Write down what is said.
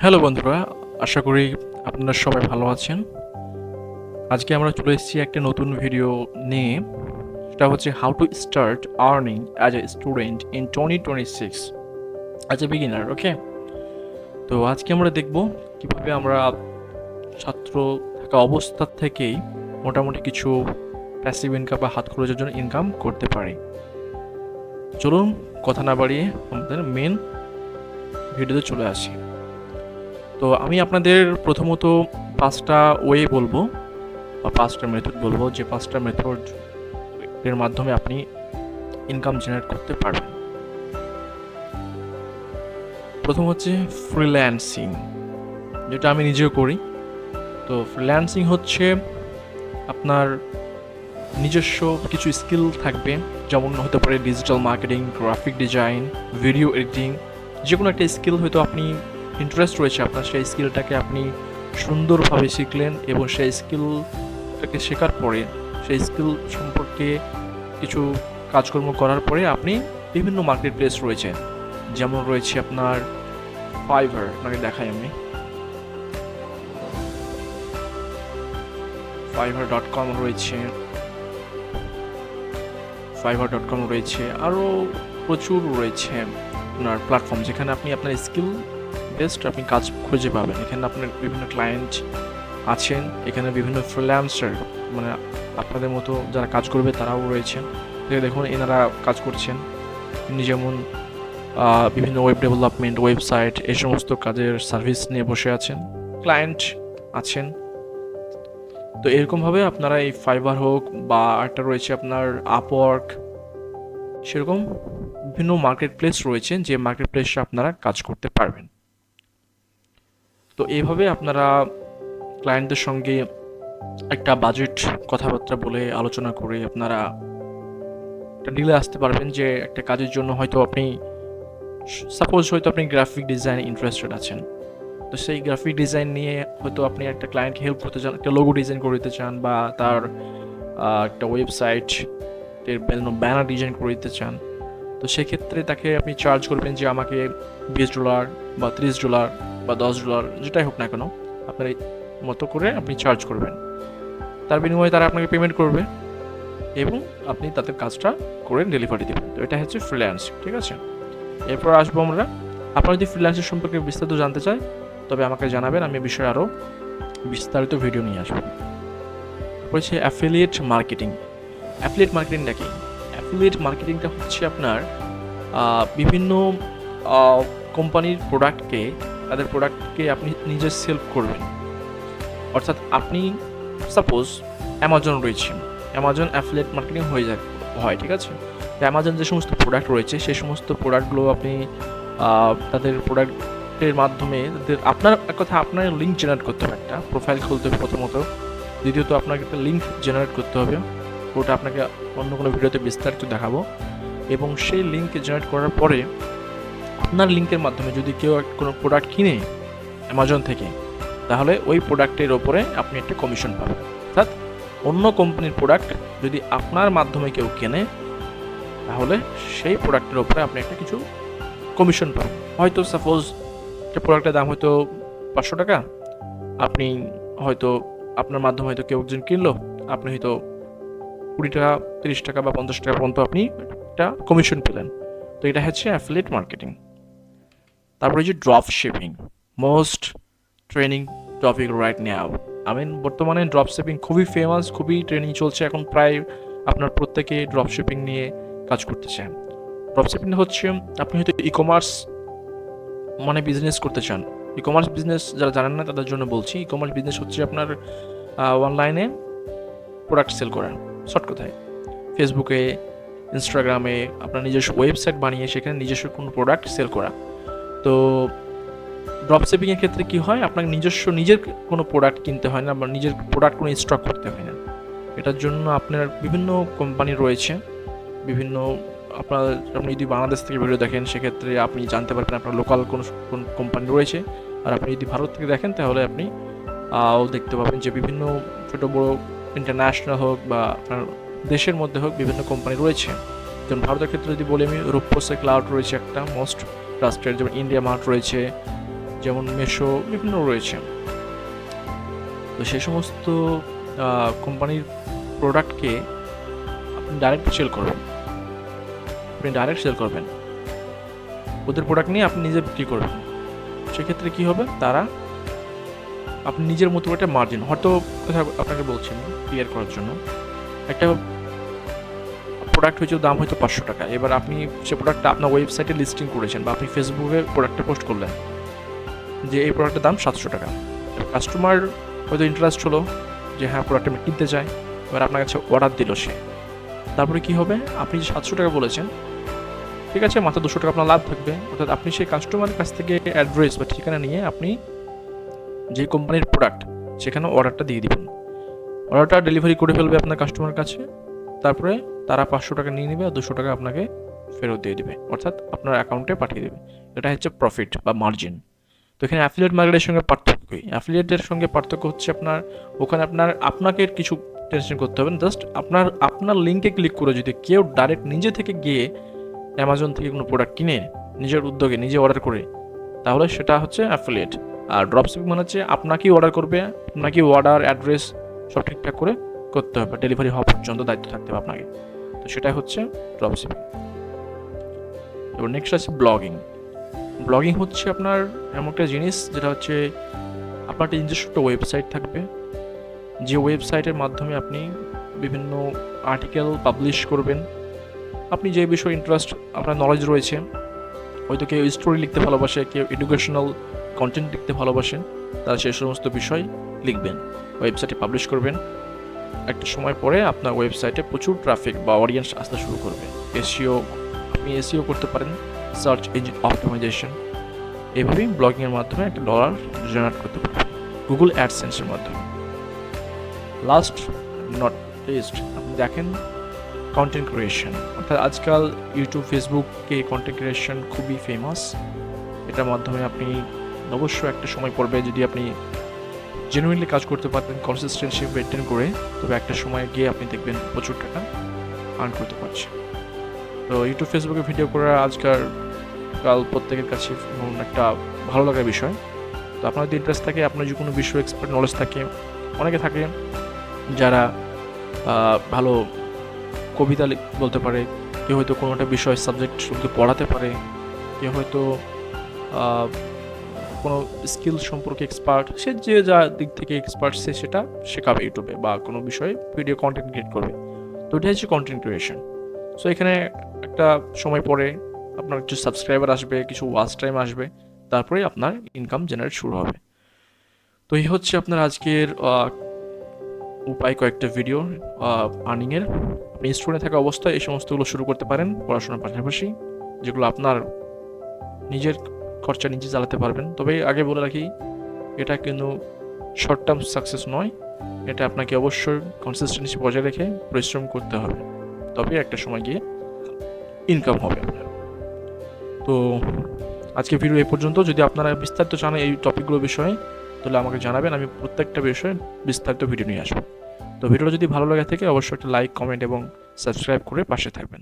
Hello বন্ধুরা, আশা করি আপনারা সবাই ভালো আছেন। আজকে আমরা চলে এসেছি একটা নতুন ভিডিও নিয়ে। সেটা হচ্ছে how to start earning as a student in 2026 as a beginner. Okay, তো আজকে আমরা দেখব কিভাবে আমরা ছাত্র থাকা অবস্থা থেকেই মোটামুটি কিছু প্যাসিভ ইনকাম বা হাত খরচের জন্য ইনকাম করতে পারি। চলুন কথা না বাড়িয়ে আমাদের মেন ভিডিওতে চলে আসি। তো আমি আপনাদের প্রথমত 5টা ওয়ে বলবো বা 5টা মেথড বলবো, যে 5টা মেথড এর মাধ্যমে আপনি ইনকাম জেনারেট করতে পারবেন। প্রথম হচ্ছে ফ্রিল্যান্সিং, যেটা আমি নিজেও করি। তো ফ্রিল্যান্সিং হচ্ছে আপনার নিজস্ব কিছু স্কিল থাকবে, যেমন হতে পারে digital marketing, graphic design, video editing. যে কোনো একটা স্কিল হয়তো আপনি ইন্টারেস্ট রয়েছে আপনার, সেই স্কিলটাকে আপনি সুন্দরভাবে শিখলেন এবং সেই স্কিলটাকে শেখার পরে সেই স্কিল সম্পর্কে কিছু কাজকর্ম করার পরে আপনি বিভিন্ন মার্কেট প্লেস রয়েছে, যেমন রয়েছে আপনার ফাইভার, আপনাকে দেখাই আমি, fiverr.com রয়েছে, fiverr.com রয়েছে, আরও প্রচুর রয়েছে আপনার প্ল্যাটফর্ম, যেখানে আপনি আপনার স্কিল বেস্ট আপনি কাজ খুঁজে পাবেন। এখানে আপনার বিভিন্ন ক্লায়েন্ট আছেন, এখানে বিভিন্ন ফ্রিল্যান্সার মানে আপনাদের মতো যারা কাজ করবে তারাও রয়েছেন। দেখুন এনারা কাজ করছেন, যেমন বিভিন্ন ওয়েব ডেভেলপমেন্ট, ওয়েবসাইট, এই সমস্ত কাজের সার্ভিস নিয়ে বসে আছেন, ক্লায়েন্ট আছেন। তো এরকমভাবে আপনারা এই ফাইবার হোক বা একটা রয়েছে আপনার আপওয়ার্ক, সেরকম বিভিন্ন মার্কেট প্লেস রয়েছে, যে মার্কেট প্লেসে আপনারা কাজ করতে পারবেন। তো এইভাবে আপনারা ক্লায়েন্টদের সঙ্গে একটা বাজেট কথাবার্তা বলে আলোচনা করে আপনারা একটা ডিলে আসতে পারবেন, যে একটা কাজের জন্য হয়তো আপনি সাপোজ হয়তো আপনি গ্রাফিক ডিজাইনে ইন্টারেস্টেড আছেন। তো সেই গ্রাফিক ডিজাইন নিয়ে হয়তো আপনি একটা ক্লায়েন্টকে হেল্প করতে চান, একটা লোগো ডিজাইন করে দিতে চান, বা তার একটা ওয়েবসাইট এর ব্যানার ডিজাইন করে দিতে চান। তো সেক্ষেত্রে তাকে আপনি চার্জ করবেন যে আমাকে $20 বা $30 বা $10, যেটাই হোক না কেন, আপনার এই মতো করে আপনি চার্জ করবেন। তার বিনিময়ে তারা আপনাকে পেমেন্ট করবে এবং আপনি তাদের কাজটা করে ডেলিভারি দেবেন। তো এটা হচ্ছে ফ্রিল্যান্স, ঠিক আছে। এরপর আসবো আমরা, আপনারা যদি ফ্রিল্যান্সের সম্পর্কে বিস্তারিত জানতে চাই তবে আমাকে জানাবেন, আমি এ বিষয়ে আরও বিস্তারিত ভিডিও নিয়ে আসবো। হচ্ছে অ্যাফিলিয়েট মার্কেটিং। অ্যাফিলিয়েট মার্কেটিংটা কি? অ্যাফিলিয়েট মার্কেটিংটা হচ্ছে আপনার বিভিন্ন কোম্পানির প্রোডাক্টকে, তাদের প্রোডাক্টকে আপনি নিজে সেল করবেন। অর্থাৎ আপনি সাপোজ অ্যামাজন রয়েছে, অ্যামাজন অ্যাফিলিয়েট মার্কেটিং হয়, ঠিক আছে। তো অ্যামাজন যে সমস্ত প্রোডাক্ট রয়েছে সেই সমস্ত প্রোডাক্টগুলো আপনি তাদের প্রোডাক্টের মাধ্যমে আপনার এক কথা আপনার লিঙ্ক জেনারেট করতে হবে, একটা প্রোফাইল খুলতে হবে প্রথমত। দ্বিতীয়ত আপনাকে একটা লিঙ্ক জেনারেট করতে হবে, ওটা আপনাকে অন্য কোনো ভিডিওতে বিস্তারিত দেখাবো। এবং সেই লিঙ্ক জেনারেট করার পরে আপনার লিঙ্কের মাধ্যমে যদি কেউ কোনো প্রোডাক্ট কিনে অ্যামাজন থেকে, তাহলে ওই প্রোডাক্টের ওপরে আপনি একটা কমিশন পাবেন। অর্থাৎ অন্য কোম্পানির প্রোডাক্ট যদি আপনার মাধ্যমে কেউ কেনে, তাহলে সেই প্রোডাক্টের ওপরে আপনি একটা কিছু কমিশন পাবেন। হয়তো সাপোজ একটা প্রোডাক্টের দাম হয়তো $500, আপনি হয়তো আপনার মাধ্যমে হয়তো কেউ একজন কিনলো, আপনি হয়তো $20, $30 বা $50 পর্যন্ত আপনি একটা কমিশন পেলেন। তো এটা হচ্ছে অ্যাফিলিয়েট মার্কেটিং। তারপরে যে drop shipping, most training topic right now. বর্তমানে ড্রপ শিপিং খুবই ফেমাস, খুবই ট্রেনিং চলছে এখন, প্রায় আপনার প্রত্যেকে ড্রপ শিপিং নিয়ে কাজ করতে চান। ড্রপ শিপিং হচ্ছে আপনি হয়তো ই কমার্স মানে বিজনেস করতে চান। ই কমার্স বিজনেস যারা জানেন না তাদের জন্য বলছি, ই কমার্স বিজনেস হচ্ছে আপনার অনলাইনে প্রোডাক্ট সেল করা। শর্ট কথায় ফেসবুকে, ইনস্টাগ্রামে আপনার নিজস্ব ওয়েবসাইট বানিয়ে সেখানে নিজস্ব কোনো প্রোডাক্ট সেল করা। তো ড্রপ শিপিংয়ের ক্ষেত্রে কি হয়, আপনাকে নিজের কোনো প্রোডাক্ট কিনতে হয় না বা নিজের প্রোডাক্ট কোনো স্টক করতে হয় না। এটার জন্য আপনার বিভিন্ন কোম্পানি রয়েছে, বিভিন্ন আপনি যদি বাংলাদেশ থেকে ভিডিও দেখেন সেক্ষেত্রে আপনি জানতে পারবেন আপনার লোকাল কোন কোম্পানি রয়েছে। আর আপনি যদি ভারত থেকে দেখেন তাহলে আপনি দেখতে পাবেন যে বিভিন্ন ছোটো বড়ো ইন্টারন্যাশনাল হোক বা আপনার দেশের মধ্যে হোক বিভিন্ন কোম্পানি রয়েছে। যেমন ভারতের ক্ষেত্রে যদি বলি আমি, রূপসে ক্লাউড রয়েছে একটা মোস্ট ট্রাস্টেড, যেমন ইন্ডিয়া মার্ট রয়েছে, যেমন মেশো বিভিন্ন রয়েছে। তো সেই সমস্ত কোম্পানির প্রোডাক্টকে আপনি ডাইরেক্ট সেল করবেন, ওদের প্রোডাক্ট নিয়ে আপনি নিজে বিক্রি করবেন। সেক্ষেত্রে কি হবে, তারা আপনি নিজের মতো একটা মার্জিন, হয়তো কথা আপনাকে বলছেন ক্লিয়ার করার জন্য, একটা প্রোডাক্ট হয়েছে দাম হয়তো 500 টাকা। এবার আপনি সে প্রোডাক্টটা আপনার ওয়েবসাইটে লিস্টিং করেছেন বা আপনি ফেসবুকে প্রোডাক্টটা পোস্ট করলেন যে এই প্রোডাক্টের দাম 700 টাকা। কাস্টমার হয়তো ইন্টারেস্ট হলো যে হ্যাঁ প্রোডাক্ট আমি কিনতে চাই, এবার আপনার কাছে অর্ডার দিল সে। তারপরে কি হবে, আপনি যে 700 টাকা বলেছেন, ঠিক আছে, মাত্র 200 টাকা আপনার লাভ থাকবে। অর্থাৎ আপনি সেই কাস্টমারের কাছ থেকে অ্যাড্রেস বা ঠিকানা নিয়ে আপনি যে কোম্পানির প্রোডাক্ট সেখানে অর্ডারটা দিয়ে দিবেন। অর্ডারটা ডেলিভারি করে ফেলবে আপনার কাস্টমারের কাছে, তারপরে তারা 500 টাকা নিয়ে নেবে আর 200 টাকা আপনাকে ফেরত দিয়ে দেবে, অর্থাৎ আপনার অ্যাকাউন্টে পাঠিয়ে দেবে। এটা হচ্ছে প্রফিট বা মার্জিন। তো এখানে অ্যাফিলিয়েট মার্কেটের সঙ্গে পার্থক্য কী? অ্যাফিলিয়েটের সঙ্গে পার্থক্য হচ্ছে ওখানে আপনাকে কিছু টেনশন করতে হবে না, জাস্ট আপনার লিঙ্কে ক্লিক করে যদি কেউ ডাইরেক্ট নিজে থেকে গিয়ে অ্যামাজন থেকে কোনো প্রোডাক্ট কিনে নিজের উদ্যোগে নিজে অর্ডার করে, তাহলে সেটা হচ্ছে অ্যাফিলিয়েট। আর ড্রপশিপিং মানে হচ্ছে আপনাকেই অর্ডার করবে, আপনাকেই অর্ডার অ্যাড্রেস সব ঠিকঠাক করে করতে হবে, ডেলিভারি হওয়া পর্যন্ত দায়িত্ব থাকতে হবে আপনাকে। তো সেটাই হচ্ছে ড্রপশিপিং। এবার নেক্সট আছে ব্লগিং হচ্ছে আপনার এমন একটা জিনিস যেটা হচ্ছে আপনার একটা নিজস্ব একটা ওয়েবসাইট থাকবে, যে ওয়েবসাইটের মাধ্যমে আপনি বিভিন্ন আর্টিকেল পাবলিশ করবেন। আপনি যে বিষয়ে ইন্টারেস্ট, আপনার নলেজ রয়েছে, হয়তো কেউ স্টোরি লিখতে ভালোবাসে, কেউ এডুকেশনাল কন্টেন্ট লিখতে ভালোবাসেন, তারা সেই সমস্ত বিষয় লিখবেন, ওয়েবসাইটে পাবলিশ করবেন। একটা সময় পরে আপনার ওয়েবসাইটে প্রচুর ট্রাফিক বা অডিয়েন্স আসতে শুরু করবে। আপনি এসইও করতে পারেন, সার্চ ইঞ্জিন অপটিমাইজেশন। এইভাবেই ব্লগিংয়ের মাধ্যমে একটা ডলার জেনারেট করতে পারবেন গুগল অ্যাডসেন্সের মাধ্যমে। লাস্ট নট লিস্ট, আপনি দেখেন কন্টেন্ট ক্রিয়েশন। অর্থাৎ আজকাল ইউটিউব, ফেসবুকে কন্টেন্ট ক্রিয়েশন খুবই ফেমাস। এটার মাধ্যমে আপনি অবশ্যই একটা সময় পড়বে, যদি আপনি জেনুইনলি কাজ করতে পারেন, কনসিস্টেন্সি মেনটেন করে, তবে একটা সময় গিয়ে আপনি দেখবেন প্রচুর টাকা আর্ন করতে পারছে। তো ইউটিউব, ফেসবুকে ভিডিও করা আজকাল প্রত্যেকের কাছে একটা ভালো লাগার বিষয়। তো আপনার যদি ইন্টারেস্ট থাকে, আপনার যদি কোনো বিষয় এক্সপার্ট নলেজ থাকে, অনেকে থাকে যারা ভালো কবিতা বলতে পারে, কেউ হয়তো কোনো একটা বিষয় সাবজেক্ট পড়াতে পারে, কেউ হয়তো কোনো স্কিল সম্পর্কে এক্সপার্ট, সে যে যা দিক থেকে এক্সপার্ট সে সেটা শেখাবে ইউটিউবে বা কোনো বিষয়ে ভিডিও কন্টেন্ট ক্রিয়েট করবে। তো এটা হচ্ছে কন্টেন্ট ক্রিয়েশন। সো এখানে একটা সময় পরে আপনার কিছু সাবস্ক্রাইবার আসবে, কিছু ওয়াচ টাইম আসবে, তারপরে আপনার ইনকাম জেনারেট শুরু হবে। তো এই হচ্ছে আপনার আজকের উপায়, কয়েকটা ভিডিও আর্নিংয়ের। আপনি স্টুডেন্ট থাকা অবস্থায় এই সমস্তগুলো শুরু করতে পারেন পড়াশোনার পাশাপাশি, যেগুলো আপনার নিজের খরচা নিজে চালাতে পারবেন। তবে আগে বলে রাখি, এটা কিন্তু শর্ট টার্ম সাকসেস নয়, এটা আপনাকে অবশ্যই কনসিস্টেন্সি বজায় রেখে পরিশ্রম করতে হবে, তবে একটা সময় গিয়ে ইনকাম হবে আপনার। তো আজকে ভিডিও এই পর্যন্ত। যদি আপনারা বিস্তারিত জানেন এই টপিকগুলোর বিষয়ে, তাহলে আমাকে জানাবেন, আমি প্রত্যেকটা বিষয়ে বিস্তারিত ভিডিও নিয়ে আসবো। তো ভিডিওটা যদি ভালো লাগে থাকে অবশ্যই একটা লাইক, কমেন্ট এবং সাবস্ক্রাইব করে পাশে থাকবেন।